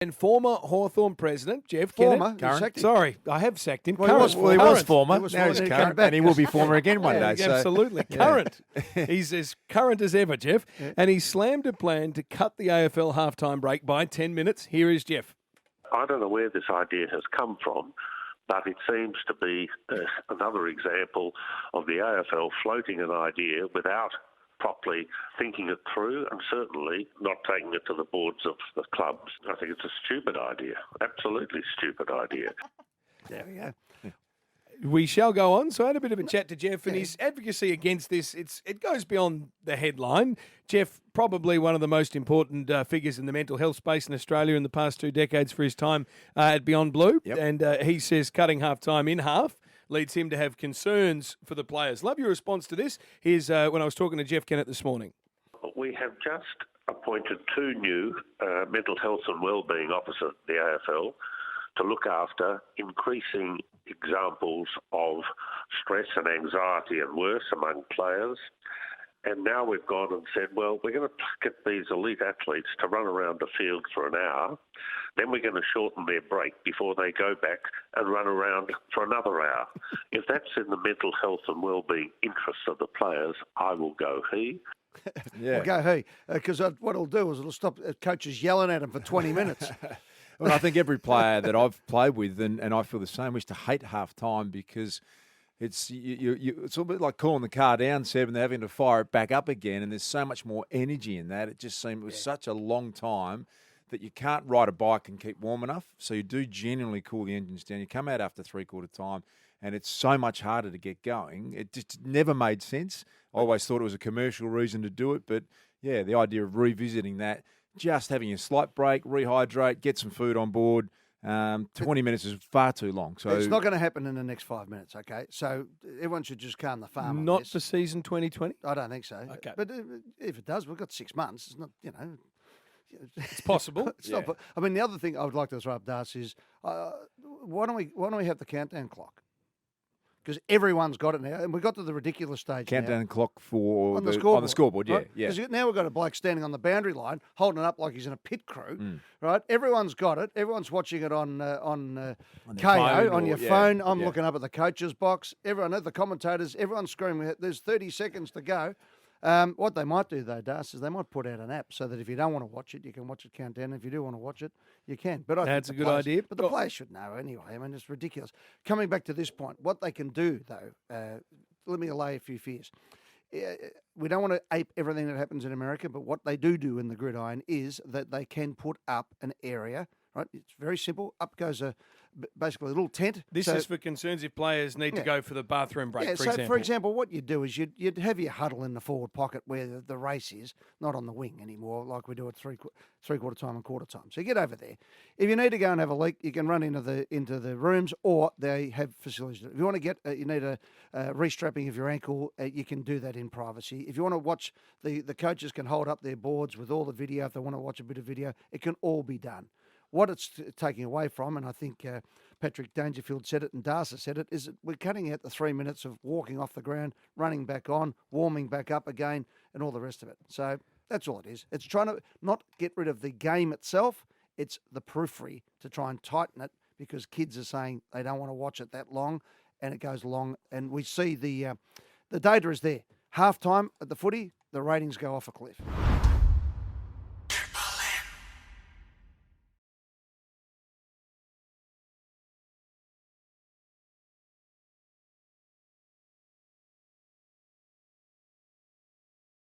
And former Hawthorn president, Jeff Former, Kennett. Sorry, I have sacked him. Well, current. he was former. He was Now he's former. current, Back. and he will be former again one day. So. Absolutely. Current. He's as current as ever, Jeff. Yeah. And he slammed a plan to cut the AFL halftime break by 10 minutes. Here is Jeff. I don't know where this idea has come from, but it seems to be another example of the AFL floating an idea without properly thinking it through, and certainly not taking it to the boards of the clubs. I think it's a stupid idea, absolutely stupid idea. There we go. We shall go on. So I had a bit of a chat to Jeff, and his advocacy against this, it goes beyond the headline. Jeff, probably one of the most important figures in the mental health space in Australia in the past 2 decades for his time at Beyond Blue. Yep. And he says cutting half-time in half leads him to have concerns for the players. Love your response to this. Here's when I was talking to Jeff Kennett this morning. We have just appointed 2 new mental health and wellbeing officers at the AFL to look after increasing examples of stress and anxiety and worse among players. And now we've gone and said, well, we're going to get these elite athletes to run around the field for an hour. Then we're going to shorten their break before they go back and run around for another hour. If that's in the mental health and wellbeing interests of the players, I will go he. Well, go he. Because what it'll do is it'll stop coaches yelling at him for 20 minutes. Well, I think every player that I've played with, and I feel the same, we used to hate half time because it's it's a bit like cooling the car down, Seb, and they're having to fire it back up again, and there's so much more energy in that. It just seemed it was such a long time that you can't ride a bike and keep warm enough, so you do genuinely cool the engines down. You come out after three-quarter time, and it's so much harder to get going. It just never made sense. I always thought it was a commercial reason to do it, but, yeah, the idea of revisiting that, just having a slight break, rehydrate, get some food on board. 20 minutes is far too long. So it's not going to happen in the next 5 minutes, okay? So everyone should just calm the farm on Not this. for season 2020? I don't think so. Okay. But if it does, we've got 6 months. It's not, It's possible. It's not. I mean, the other thing I would like to throw up, Darcy, is why don't we have the countdown clock? Because everyone's got it now, and we've got to the ridiculous stage countdown now. clock for On the scoreboard. On the scoreboard, yeah, Right? yeah. Because now we've got a bloke standing on the boundary line, holding it up like he's in a pit crew, right? Everyone's got it. Everyone's watching it on KO, phone on your or- yeah, phone. I'm yeah. looking up at the coach's box. Everyone, the commentators, everyone's screaming, there's 30 seconds to go. What they might do, though, Darcy, is they might put out an app so that if you don't want to watch it, you can watch it countdown. If you do want to watch it, you can. But I think That's the a good players- idea. But the players should know anyway. I mean, it's ridiculous. Coming back to this point, what they can do, though, let me allay a few fears. We don't want to ape everything that happens in America, but what they do in the gridiron is that they can put up an area, right? It's very simple. Up goes basically a little tent. This is for concerns if players need to go for the bathroom break, for example. For example, what you'd do is you'd have your huddle in the forward pocket where the race is, not on the wing anymore, like we do at three-quarter time and quarter time. So you get over there. If you need to go and have a leak, you can run into the rooms, or they have facilities. If you want to get, you need a restrapping of your ankle, you can do that in privacy. If you want to watch, the coaches can hold up their boards with all the video. If they want to watch a bit of video, it can all be done. What it's taking away from, and I think Patrick Dangerfield said it and Darcy said it, is that we're cutting out the 3 minutes of walking off the ground, running back on, warming back up again, and all the rest of it. So that's all it is. It's trying to not get rid of the game itself. It's the periphery to try and tighten it because kids are saying they don't want to watch it that long, and it goes long. And we see the data is there. Halftime at the footy, the ratings go off a cliff.